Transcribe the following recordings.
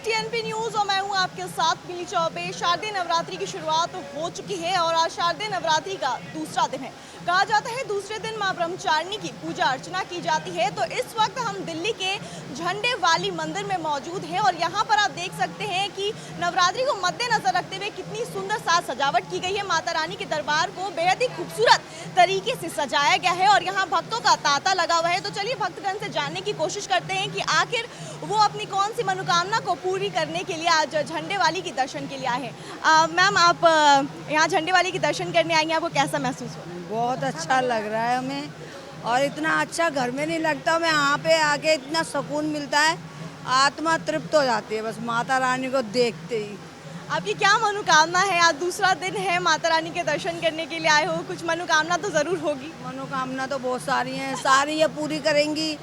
TNP news और मैं हूं आपके साथ मिली चौबे। शारदीय नवरात्रि की शुरुआत हो चुकी है और आज शारदीय नवरात्रि का दूसरा दिन है। कहा जाता है दूसरे दिन मां ब्रह्मचारिणी की पूजा अर्चना की जाती है। तो इस वक्त हम दिल्ली के झंडे वाली मंदिर में मौजूद हैं और यहाँ पर आप देख सकते हैं कि नवरात्रि को मद्देनजर रखते हुए कितनी सुंदर साज सजावट की गई है। माता रानी के दरबार को बेहद ही खूबसूरत तरीके से सजाया गया है और यहाँ भक्तों का तांता लगा हुआ है। तो चलिए भक्तगण से जानने की कोशिश करते हैं कि आखिर वो अपनी कौन सी मनोकामना को पूरी करने के लिए आज झंडे वाली के दर्शन के लिए आए हैं। मैम, आप यहाँ झंडे वाली के दर्शन करने आई हैं, आपको कैसा महसूस हो? बहुत अच्छा लग रहा है हमें और इतना अच्छा घर में नहीं लगता। मैं यहाँ पे आके इतना सुकून मिलता है, आत्मा तृप्त हो जाती है बस माता रानी को देखते ही। आपकी क्या मनोकामना है? आज दूसरा दिन है, माता रानी के दर्शन करने के लिए आए हो, कुछ मनोकामना तो जरूर होगी। मनोकामना तो बहुत सारी हैं, सारी ये पूरी करेंगी,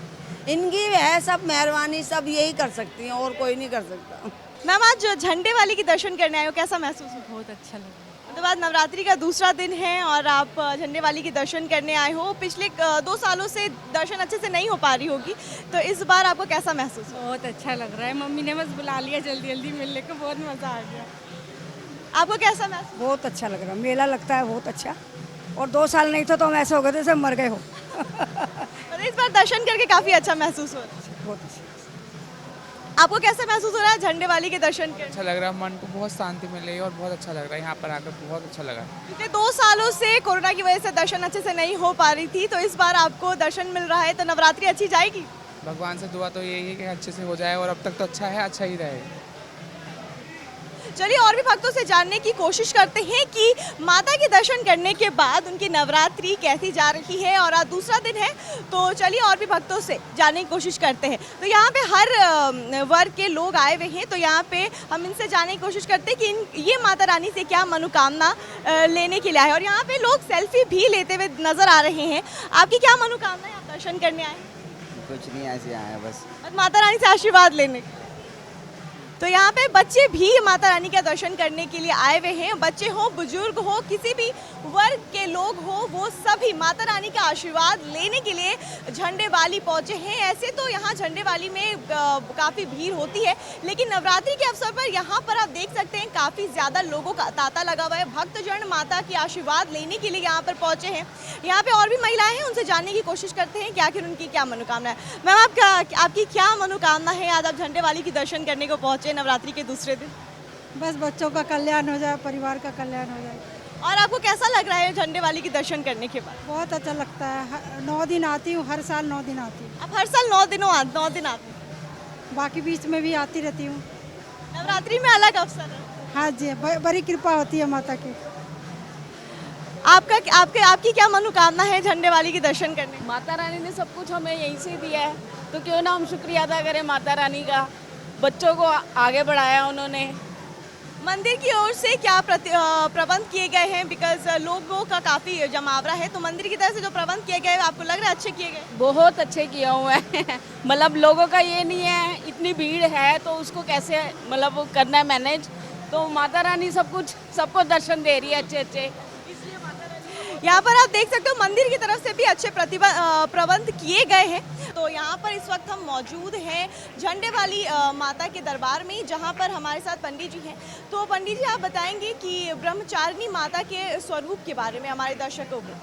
इनकी है सब मेहरबानी, सब यही कर सकती हैं और कोई नहीं कर सकता। मैम, आज झंडे वाली के दर्शन करने आए हो, कैसा महसूस हो? बहुत अच्छा लगा। तो बाद नवरात्रि का दूसरा दिन है और आप झंडे वाली के दर्शन करने आए हो। पिछले 2 सालों से दर्शन अच्छे से नहीं हो पा रही होगी, तो इस बार आपको कैसा महसूस हो? बहुत अच्छा लग रहा है, मम्मी ने बस बुला लिया जल्दी जल्दी मिलने को, बहुत मज़ा आ गया। आपको कैसा महसूस? बहुत अच्छा लग रहा है, मेला लगता है बहुत अच्छा। और 2 साल नहीं था तो हम ऐसे हो गए थे जैसे मर गए हो। तो इस बार दर्शन करके काफ़ी अच्छा महसूस हो रहा है। बहुत अच्छा। आपको कैसा महसूस हो रहा है झंडे वाली के दर्शन करके? अच्छा लग रहा है, मन को बहुत शांति मिल रही है और बहुत अच्छा लग रहा है। यहाँ पर आकर बहुत अच्छा लगा। पिछले 2 सालों से कोरोना की वजह से दर्शन अच्छे से नहीं हो पा रही थी, तो इस बार आपको दर्शन मिल रहा है, तो नवरात्रि अच्छी जाएगी? भगवान से दुआ तो यही है कि अच्छे से हो जाए और अब तक तो अच्छा है, अच्छा ही रहे। चलिए और भी भक्तों से जानने की कोशिश करते हैं कि माता के दर्शन करने के बाद उनकी नवरात्रि कैसी जा रही है और आज दूसरा दिन है। तो चलिए और भी भक्तों से जानने की कोशिश करते हैं। तो यहाँ पे हर वर्ग के लोग आए हुए हैं, तो यहाँ पे हम इनसे जानने की कोशिश करते हैं कि ये माता रानी से क्या मनोकामना लेने के लिए आए। और यहाँ पे लोग सेल्फी भी लेते हुए नजर आ रहे हैं। आपकी क्या मनोकामना है? आप दर्शन करने आए? कुछ नहीं, ऐसे आए बस माता रानी से आशीर्वाद लेने। तो यहाँ पे बच्चे भी माता रानी का दर्शन करने के लिए आए हुए हैं। बच्चे हो, बुजुर्ग हो, किसी भी वर्ग के लोग हो, वो सभी माता रानी का आशीर्वाद लेने के लिए झंडे वाली पहुँचे हैं। ऐसे तो यहाँ झंडे वाली में काफ़ी भीड़ होती है, लेकिन नवरात्रि के अवसर पर यहाँ पर आप देख सकते हैं काफ़ी ज़्यादा लोगों का तांता लगा हुआ है। भक्तजन माता की आशीर्वाद लेने के लिए यहाँ पर पहुँचे हैं। यहाँ पे और भी महिलाएं हैं, उनसे जानने की कोशिश करते हैं कि आखिर उनकी क्या मनोकामना है। मैम, आपकी क्या मनोकामना है? आज आप झंडे वाली की दर्शन करने को पहुँचे नवरात्रि के दूसरे दिन। बस बच्चों का कल्याण हो जाए, परिवार का कल्याण हो जाए। और आपको कैसा लग रहा है झंडे वाली के दर्शन करने के बाद? बहुत अच्छा लगता है। 9 दिन आती हूँ, हर साल 9 दिन आती हूँ। आप हर साल 9 दिन आते हैं? बाकी बीच में भी आती रहती हूँ। नवरात्रि में अलग अवसर है। हाँ जी, बड़ी कृपा होती है माता की। आपकी क्या मनोकामना है झंडे वाली के दर्शन करने की? माता रानी ने सब कुछ हमें यहीं से दिया है, तो क्यों ना हम शुक्रिया अदा करें माता रानी का। बच्चों को आगे बढ़ाया उन्होंने। मंदिर की ओर से क्या प्रबंध किए गए हैं? बिकॉज लोगों का काफ़ी जमावड़ा है, तो मंदिर की तरफ से जो प्रबंध किए गए आपको लग रहा है अच्छे किए गए? बहुत अच्छे किया हुआ है। मतलब लोगों का ये नहीं है, इतनी भीड़ है तो उसको कैसे मतलब करना है मैनेज, तो माता रानी सब कुछ सबको दर्शन दे रही है अच्छे अच्छे। यहाँ पर आप देख सकते हो मंदिर की तरफ से भी अच्छे प्रबंध किए गए हैं। तो यहाँ पर इस वक्त हम मौजूद हैं झंडे वाली माता के दरबार में, जहाँ पर हमारे साथ पंडित जी हैं। तो पंडित जी, आप बताएंगे कि ब्रह्मचारिणी माता के स्वरूप के बारे में हमारे दर्शकों को।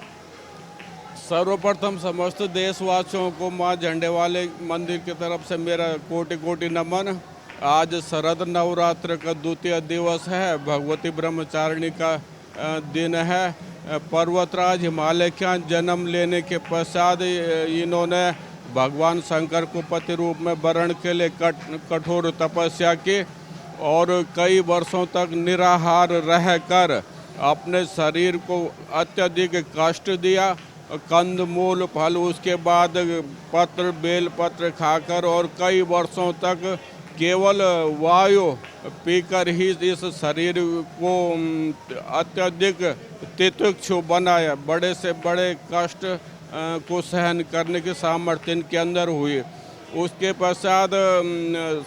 सर्वप्रथम समस्त देशवासियों को माँ झंडे वाले मंदिर की तरफ से मेरा कोटि कोटि नमन। आज शरद नवरात्र का द्वितीय दिवस है, भगवती ब्रह्मचारिणी का दिन है। पर्वतराज हिमालय का जन्म लेने के पश्चात इन्होंने भगवान शंकर को पति रूप में वरण के लिए कठोर तपस्या की और कई वर्षों तक निराहार रहकर अपने शरीर को अत्यधिक कष्ट दिया। कंद मूल फल, उसके बाद पत्र बेल पत्र खाकर और कई वर्षों तक केवल वायु पीकर ही इस शरीर को अत्यधिक तितिक्षु बनाया। बड़े से बड़े कष्ट को सहन करने की सामर्थ्य इनके अंदर हुई। उसके पश्चात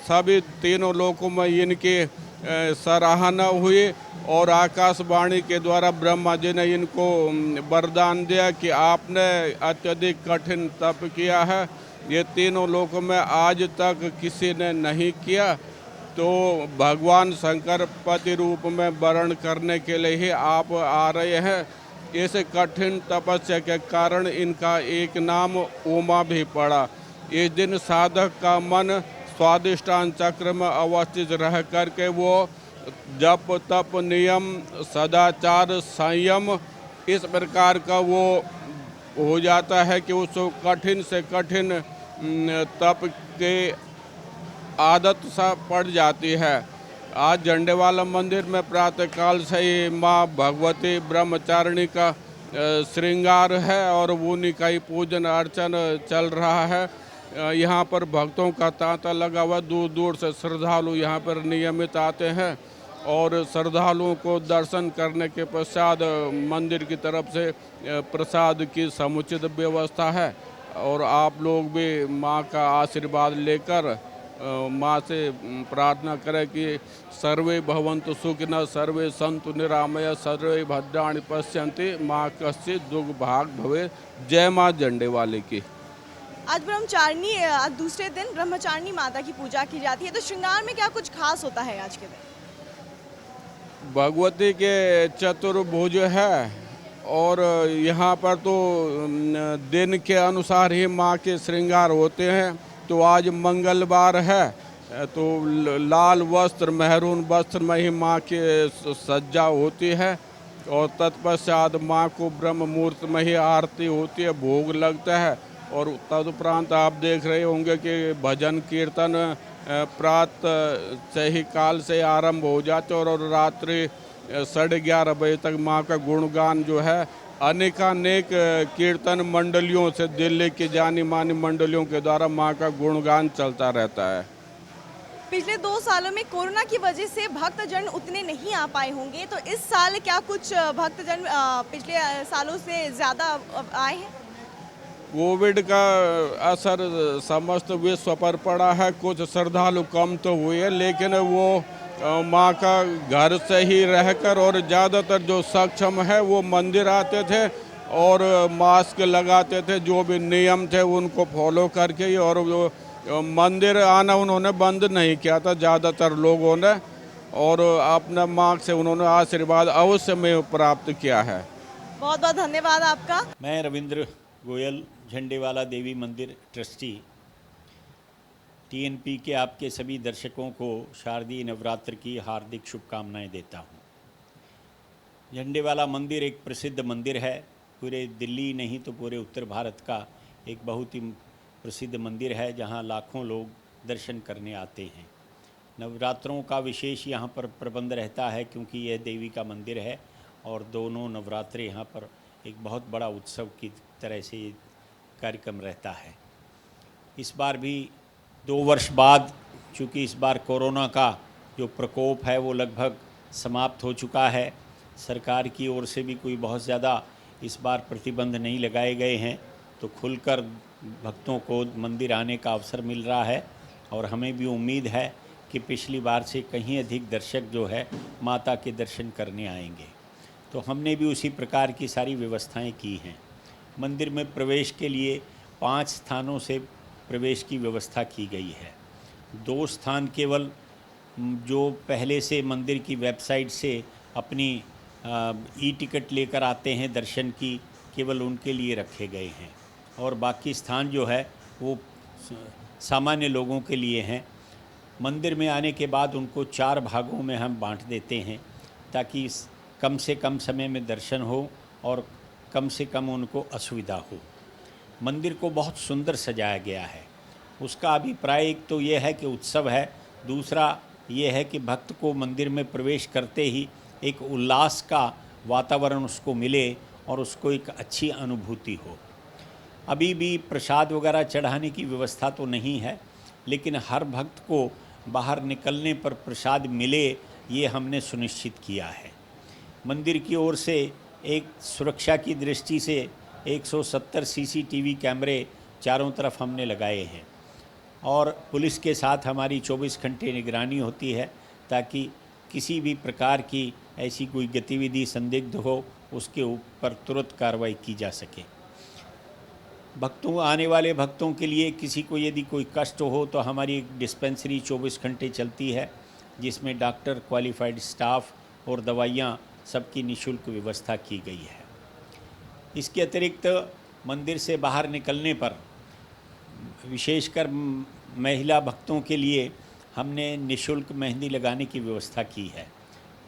सभी तीनों लोकों में इनकी सराहना हुई और आकाशवाणी के द्वारा ब्रह्मा जी ने इनको वरदान दिया कि आपने अत्यधिक कठिन तप किया है, ये तीनों लोकों में आज तक किसी ने नहीं किया। तो भगवान शंकर पति रूप में वर्ण करने के लिए ही आप आ रहे हैं। इस कठिन तपस्या के कारण इनका एक नाम उमा भी पड़ा। इस दिन साधक का मन स्वादिष्टान चक्र में अवस्थित रह करके वो जप तप नियम सदाचार संयम इस प्रकार का वो हो जाता है कि उसको कठिन से कठिन तप के आदत सा पड़ जाती है। आज झंडेवाला मंदिर में प्रातःकाल से ही माँ भगवती ब्रह्मचारिणी का श्रृंगार है और उन्हीं का ही पूजन अर्चन चल रहा है। यहाँ पर भक्तों का तांता लगा हुआ, दूर दूर से श्रद्धालु यहाँ पर नियमित आते हैं और श्रद्धालुओं को दर्शन करने के पश्चात मंदिर की तरफ से प्रसाद की समुचित व्यवस्था है। और आप लोग भी माँ का आशीर्वाद लेकर माँ से प्रार्थना करें कि सर्वे भवन्तु सुखिनः सर्वे सन्तु निरामया सर्वे भद्राणि पश्यन्ति माँ कश्चित् दुर्भाग भवे। जय माँ झंडेवाले की। आज ब्रह्मचारिणी, आज दूसरे दिन ब्रह्मचारिणी माता की पूजा की जाती है, तो श्रृंगार में क्या कुछ खास होता है आज के दिन? भगवती के चतुर्भुज है और यहाँ पर तो दिन के अनुसार ही माँ के श्रृंगार होते हैं। तो आज मंगलवार है तो लाल वस्त्र मेहरून वस्त्र में ही माँ की सज्जा होती है और तत्पश्चात माँ को ब्रह्म मुहूर्त में ही आरती होती है, भोग लगता है। और तदुपरांत आप देख रहे होंगे कि भजन कीर्तन प्रातः से ही काल से आरंभ हो जाते और रात्रि 11:30 बजे तक माँ का गुणगान जो है अनेकानेक कीर्तन मंडलियों से, दिल्ली की जानी मानी मंडलियों के द्वारा माँ का गुणगान चलता रहता है। पिछले 2 सालों में कोरोना की वजह से भक्तजन उतने नहीं आ पाए होंगे, तो इस साल क्या कुछ भक्तजन पिछले सालों से ज़्यादा आए हैं? कोविड का असर समस्त विश्व पर पड़ा है। कुछ श्रद्धालु कम तो हुए, लेकिन वो माँ का घर से ही रहकर और ज़्यादातर जो सक्षम है वो मंदिर आते थे और मास्क लगाते थे, जो भी नियम थे उनको फॉलो करके ही। और जो मंदिर आना उन्होंने बंद नहीं किया था ज़्यादातर लोगों ने, और अपना माँ से उन्होंने आशीर्वाद अवश्य में प्राप्त किया है। बहुत बहुत धन्यवाद आपका। मैं रविंद्र गोयल, झंडेवाला देवी मंदिर ट्रस्टी, टीएनपी के आपके सभी दर्शकों को शारदीय नवरात्र की हार्दिक शुभकामनाएं देता हूं। झंडेवाला मंदिर एक प्रसिद्ध मंदिर है, पूरे दिल्ली नहीं तो पूरे उत्तर भारत का एक बहुत ही प्रसिद्ध मंदिर है जहां लाखों लोग दर्शन करने आते हैं। नवरात्रों का विशेष यहां पर प्रबंध रहता है क्योंकि यह देवी का मंदिर है और दोनों नवरात्रे यहाँ पर एक बहुत बड़ा उत्सव की तरह से कार्यक्रम रहता है। इस बार भी 2 वर्ष बाद, चूँकि इस बार कोरोना का जो प्रकोप है वो लगभग समाप्त हो चुका है, सरकार की ओर से भी कोई बहुत ज़्यादा इस बार प्रतिबंध नहीं लगाए गए हैं, तो खुलकर भक्तों को मंदिर आने का अवसर मिल रहा है। और हमें भी उम्मीद है कि पिछली बार से कहीं अधिक दर्शक जो है माता के दर्शन करने आएंगे। तो हमने भी उसी प्रकार की सारी व्यवस्थाएं की हैं। मंदिर में प्रवेश के लिए 5 स्थानों से प्रवेश की व्यवस्था की गई है। 2 स्थान केवल जो पहले से मंदिर की वेबसाइट से अपनी ई टिकट लेकर आते हैं दर्शन की, केवल उनके लिए रखे गए हैं और बाकी स्थान जो है वो सामान्य लोगों के लिए हैं। मंदिर में आने के बाद उनको 4 भागों में हम बांट देते हैं ताकि कम से कम समय में दर्शन हो और कम से कम उनको असुविधा हो। मंदिर को बहुत सुंदर सजाया गया है। उसका अभिप्राय एक तो ये है कि उत्सव है, दूसरा ये है कि भक्त को मंदिर में प्रवेश करते ही एक उल्लास का वातावरण उसको मिले और उसको एक अच्छी अनुभूति हो। अभी भी प्रसाद वगैरह चढ़ाने की व्यवस्था तो नहीं है, लेकिन हर भक्त को बाहर निकलने पर प्रसाद मिले ये हमने सुनिश्चित किया है। मंदिर की ओर से एक सुरक्षा की दृष्टि से 170 सीसीटीवी कैमरे चारों तरफ हमने लगाए हैं और पुलिस के साथ हमारी 24 घंटे निगरानी होती है ताकि किसी भी प्रकार की ऐसी कोई गतिविधि संदिग्ध हो उसके ऊपर तुरंत कार्रवाई की जा सके। आने वाले भक्तों के लिए किसी को यदि कोई कष्ट हो तो हमारी एक डिस्पेंसरी 24 घंटे चलती है जिसमें डॉक्टर, क्वालिफाइड स्टाफ और दवाइयाँ सबकी निःशुल्क व्यवस्था की गई है। इसके अतिरिक्त मंदिर से बाहर निकलने पर विशेषकर महिला भक्तों के लिए हमने निःशुल्क मेहंदी लगाने की व्यवस्था की है,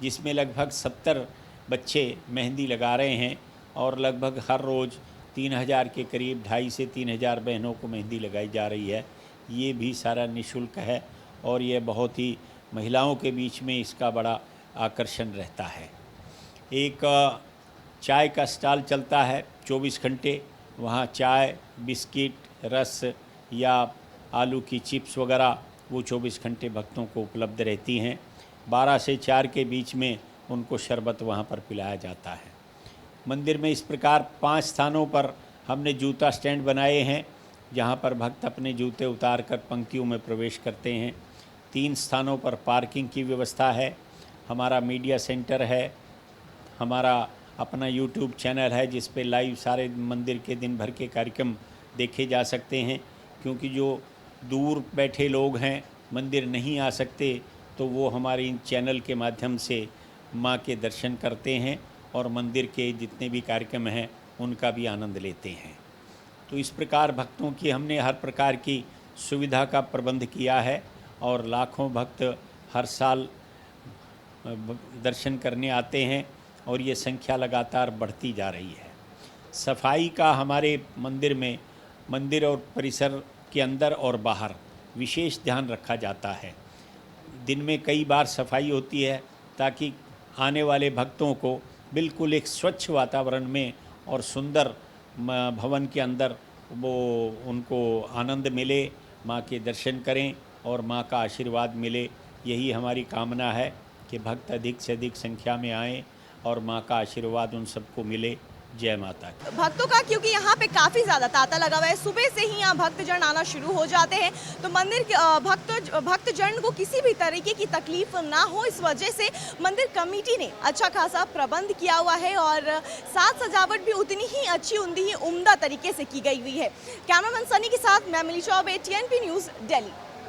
जिसमें लगभग 70 बच्चे मेहंदी लगा रहे हैं और लगभग हर रोज़ 3000 के करीब 2,500 से 3,000 बहनों को मेहंदी लगाई जा रही है। ये भी सारा निःशुल्क है और ये बहुत ही महिलाओं के बीच में इसका बड़ा आकर्षण रहता है। एक चाय का स्टॉल चलता है 24 घंटे, वहाँ चाय, बिस्किट, रस या आलू की चिप्स वगैरह वो 24 घंटे भक्तों को उपलब्ध रहती हैं। 12 से 4 के बीच में उनको शरबत वहाँ पर पिलाया जाता है। मंदिर में इस प्रकार 5 स्थानों पर हमने जूता स्टैंड बनाए हैं, जहाँ पर भक्त अपने जूते उतार कर पंक्तियों में प्रवेश करते हैं। 3 स्थानों पर पार्किंग की व्यवस्था है। हमारा मीडिया सेंटर है, हमारा अपना यूट्यूब चैनल है जिस पे लाइव सारे मंदिर के दिन भर के कार्यक्रम देखे जा सकते हैं, क्योंकि जो दूर बैठे लोग हैं, मंदिर नहीं आ सकते, तो वो हमारे इन चैनल के माध्यम से माँ के दर्शन करते हैं और मंदिर के जितने भी कार्यक्रम हैं उनका भी आनंद लेते हैं। तो इस प्रकार भक्तों की हमने हर प्रकार की सुविधा का प्रबंध किया है और लाखों भक्त हर साल दर्शन करने आते हैं और ये संख्या लगातार बढ़ती जा रही है। सफाई का हमारे मंदिर में, मंदिर और परिसर के अंदर और बाहर विशेष ध्यान रखा जाता है। दिन में कई बार सफाई होती है ताकि आने वाले भक्तों को बिल्कुल एक स्वच्छ वातावरण में और सुंदर भवन के अंदर वो उनको आनंद मिले, माँ के दर्शन करें और माँ का आशीर्वाद मिले। यही हमारी कामना है कि भक्त अधिक से अधिक संख्या में आएँ और माँ का आशीर्वाद उन सबको मिले। जय माता की। भक्तों का क्योंकि यहाँ पे काफ़ी ज़्यादा तांता लगा हुआ है, सुबह से ही यहाँ भक्तजन आना शुरू हो जाते हैं, तो मंदिर के भक्तजन को किसी भी तरीके की तकलीफ ना हो, इस वजह से मंदिर कमेटी ने अच्छा खासा प्रबंध किया हुआ है और साज सजावट भी उतनी ही अच्छी, उम्दा तरीके से की गई हुई है। कैमरामैन सनी के साथ मैं मिली चौबे, TNP न्यूज़, दिल्ली।